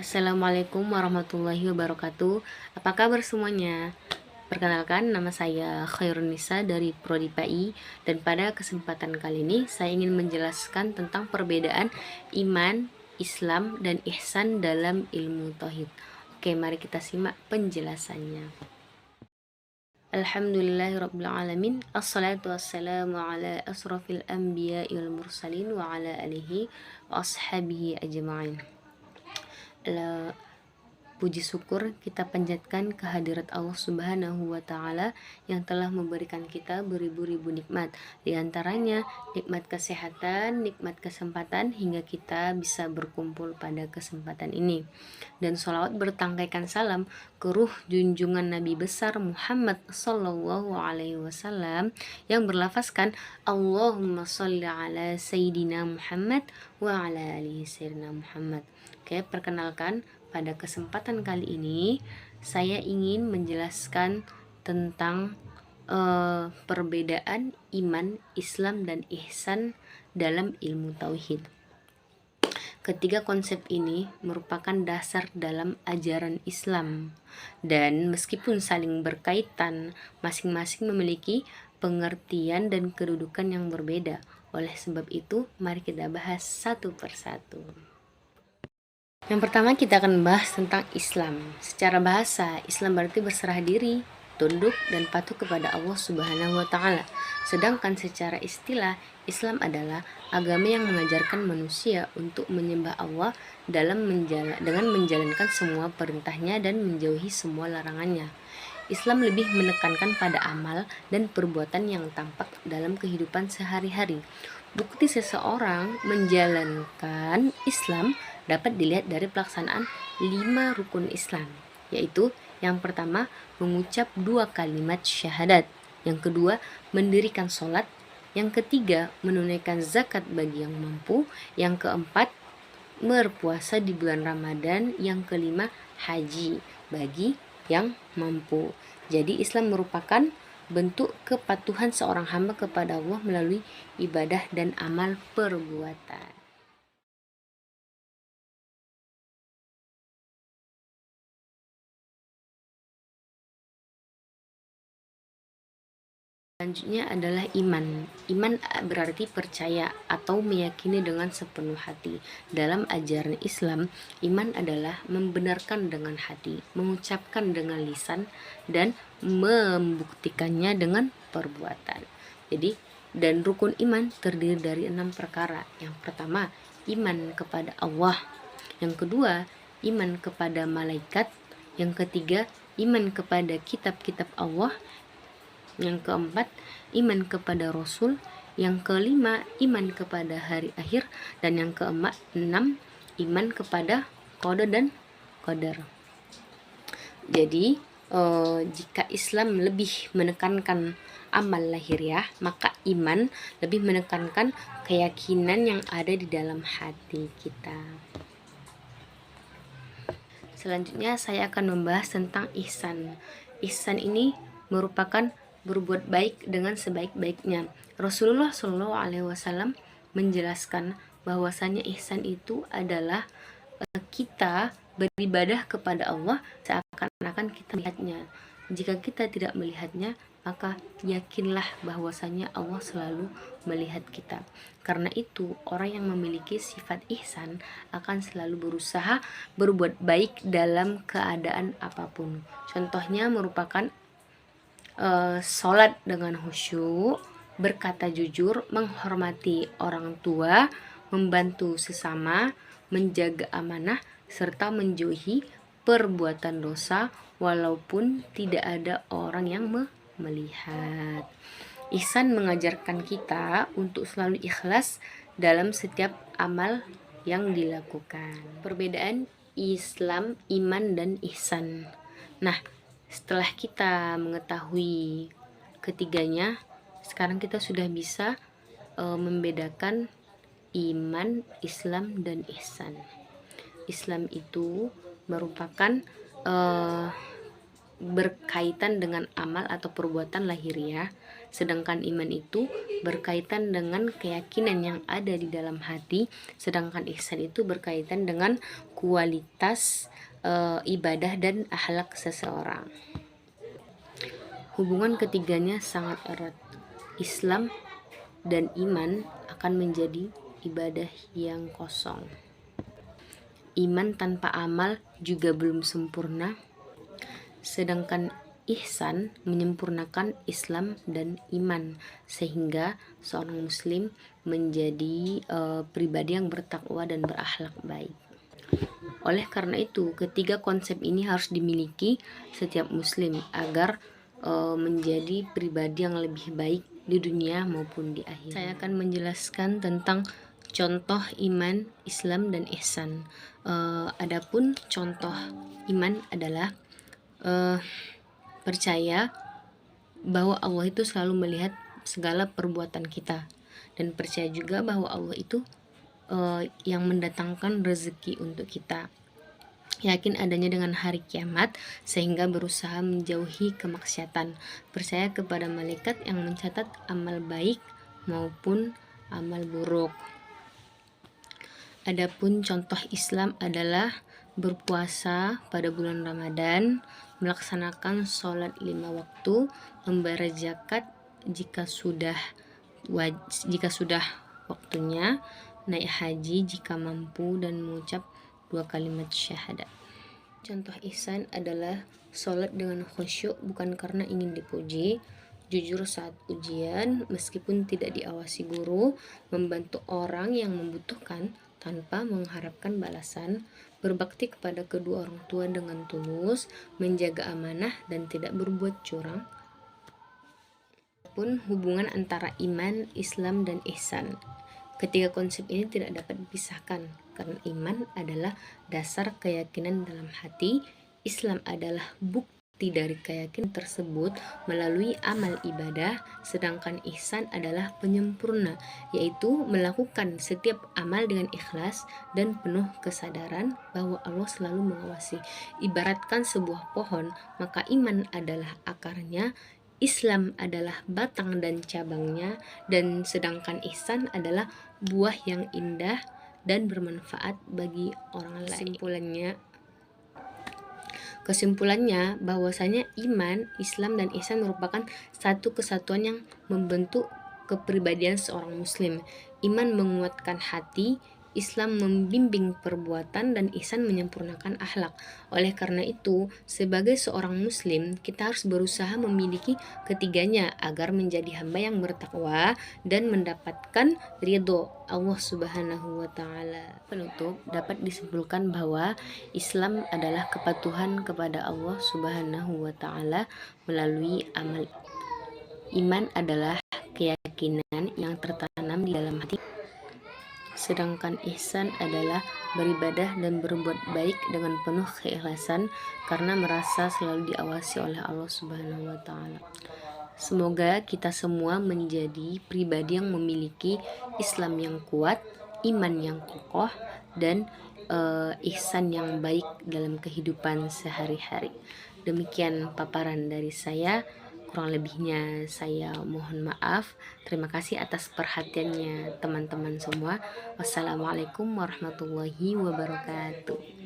Assalamualaikum warahmatullahi wabarakatuh. Apa kabar semuanya? Perkenalkan, nama saya Khairunisa dari Prodi PAI, dan pada kesempatan kali ini saya ingin menjelaskan tentang perbedaan iman, Islam, dan ihsan dalam ilmu tauhid. Oke, mari kita simak penjelasannya. Alhamdulillahirrabbilalamin. Assalatu wassalamu ala asrafil anbiya'i wal mursalin wa ala alihi wa ashabihi ajma'in. Puji syukur kita panjatkan kehadirat Allah Subhanahu wa Ta'ala yang telah memberikan kita beribu-ribu nikmat, di antaranya nikmat kesehatan, nikmat kesempatan, hingga kita bisa berkumpul pada kesempatan ini. Dan sholawat bertangkaikan salam ke ruh junjungan Nabi besar Muhammad Sallallahu Alaihi Wasallam yang berlafazkan Allahumma sholli ala Sayyidina Muhammad wa ala alihi Sayyidina Muhammad. Oke, perkenalkan, pada kesempatan kali ini saya ingin menjelaskan tentang perbedaan iman, Islam, dan ihsan dalam ilmu tauhid. Ketiga konsep ini merupakan dasar dalam ajaran Islam, dan meskipun saling berkaitan, masing-masing memiliki pengertian dan kedudukan yang berbeda. Oleh sebab itu, mari kita bahas satu persatu. Yang pertama, kita akan membahas tentang Islam. Secara bahasa, Islam berarti berserah diri, tunduk, dan patuh kepada Allah Subhanahu wa Ta'ala. Sedangkan secara istilah, Islam adalah agama yang mengajarkan manusia untuk menyembah Allah dengan menjalankan semua perintahnya dan menjauhi semua larangannya. Islam lebih menekankan pada amal dan perbuatan yang tampak dalam kehidupan sehari-hari. Bukti seseorang menjalankan Islam dapat dilihat dari pelaksanaan 5 rukun Islam, yaitu yang pertama, mengucap 2 kalimat syahadat, yang kedua, mendirikan sholat, yang ketiga, menunaikan zakat bagi yang mampu, yang keempat, berpuasa di bulan Ramadan, yang kelima, haji bagi yang mampu. Jadi Islam merupakan bentuk kepatuhan seorang hamba kepada Allah melalui ibadah dan amal perbuatan. Selanjutnya adalah iman. Iman berarti percaya atau meyakini dengan sepenuh hati. Dalam ajaran Islam, iman adalah membenarkan dengan hati, mengucapkan dengan lisan, dan membuktikannya dengan perbuatan. Jadi, dan rukun iman terdiri dari 6 perkara. Yang pertama, iman kepada Allah. Yang kedua, iman kepada malaikat. Yang ketiga, iman kepada kitab-kitab Allah. Yang keempat, iman kepada Rasul. Yang kelima, iman kepada hari akhir. Dan yang keenam, iman kepada qada dan qadar. Jadi jika Islam lebih menekankan amal lahiriah, maka iman lebih menekankan keyakinan yang ada di dalam hati kita. Selanjutnya saya akan membahas tentang ihsan. Ihsan ini merupakan berbuat baik dengan sebaik-baiknya. Rasulullah Shallallahu Alaihi Wasallam menjelaskan bahwasannya ihsan itu adalah kita beribadah kepada Allah seakan-akan kita melihatnya. Jika kita tidak melihatnya, maka yakinlah bahwasanya Allah selalu melihat kita. Karena itu, orang yang memiliki sifat ihsan akan selalu berusaha berbuat baik dalam keadaan apapun. Contohnya merupakan sholat dengan khusyuk, berkata jujur, menghormati orang tua, membantu sesama, menjaga amanah, serta menjauhi perbuatan dosa walaupun tidak ada orang yang melihat. Ihsan mengajarkan kita untuk selalu ikhlas dalam setiap amal yang dilakukan. Perbedaan Islam, iman, dan ihsan. Nah, setelah kita mengetahui ketiganya, sekarang kita sudah bisa membedakan iman, Islam, dan ihsan. Islam itu merupakan berkaitan dengan amal atau perbuatan lahiriah, sedangkan iman itu berkaitan dengan keyakinan yang ada di dalam hati, sedangkan ihsan itu berkaitan dengan kualitas ibadah dan akhlak seseorang. Hubungan ketiganya sangat erat. Islam dan iman akan menjadi ibadah yang kosong. Iman tanpa amal juga belum sempurna, sedangkan ihsan menyempurnakan Islam dan iman, sehingga seorang muslim menjadi pribadi yang bertakwa dan berakhlak baik. Oleh karena itu, ketiga konsep ini harus dimiliki setiap muslim agar menjadi pribadi yang lebih baik di dunia maupun di akhirat. Saya akan menjelaskan tentang contoh iman, Islam, dan ihsan. Adapun contoh iman adalah percaya bahwa Allah itu selalu melihat segala perbuatan kita, dan percaya juga bahwa Allah itu yang mendatangkan rezeki untuk kita. Yakin adanya dengan hari kiamat sehingga berusaha menjauhi kemaksiatan. Percaya kepada malaikat yang mencatat amal baik maupun amal buruk. Adapun contoh Islam adalah berpuasa pada bulan Ramadan, melaksanakan sholat 5 waktu, membayar zakat jika sudah waktunya, naik haji jika mampu, dan mengucap 2 kalimat syahadat. Contoh ihsan adalah sholat dengan khusyuk bukan karena ingin dipuji, jujur saat ujian meskipun tidak diawasi guru, membantu orang yang membutuhkan tanpa mengharapkan balasan, berbakti kepada kedua orang tua dengan tulus, menjaga amanah dan tidak berbuat curang. Pun hubungan antara iman, Islam, dan ihsan. Ketiga konsep ini tidak dapat dipisahkan karena iman adalah dasar keyakinan dalam hati, Islam adalah bukti dari keyakinan tersebut melalui amal ibadah, sedangkan ihsan adalah penyempurna, yaitu melakukan setiap amal dengan ikhlas dan penuh kesadaran bahwa Allah selalu mengawasi. Ibaratkan sebuah pohon, maka iman adalah akarnya, Islam adalah batang dan cabangnya, dan sedangkan ihsan adalah buah yang indah dan bermanfaat bagi orang lain. Kesimpulannya bahwasanya iman, Islam, dan ihsan merupakan satu kesatuan yang membentuk kepribadian seorang muslim. Iman menguatkan hati, Islam membimbing perbuatan, dan ihsan menyempurnakan akhlak. Oleh karena itu, sebagai seorang muslim, kita harus berusaha memiliki ketiganya agar menjadi hamba yang bertakwa dan mendapatkan ridho Allah Subhanahu wa taala. Penutup, dapat disimpulkan bahwa Islam adalah kepatuhan kepada Allah Subhanahu wa taala melalui amal. Iman adalah keyakinan yang tertanam di dalam hati. Sedangkan ihsan adalah beribadah dan berbuat baik dengan penuh keikhlasan karena merasa selalu diawasi oleh Allah Subhanahu wa taala. Semoga kita semua menjadi pribadi yang memiliki Islam yang kuat, iman yang kokoh, dan ihsan yang baik dalam kehidupan sehari-hari. Demikian paparan dari saya. Kurang lebihnya saya mohon maaf. Terima kasih atas perhatiannya teman-teman semua. Wassalamualaikum warahmatullahi wabarakatuh.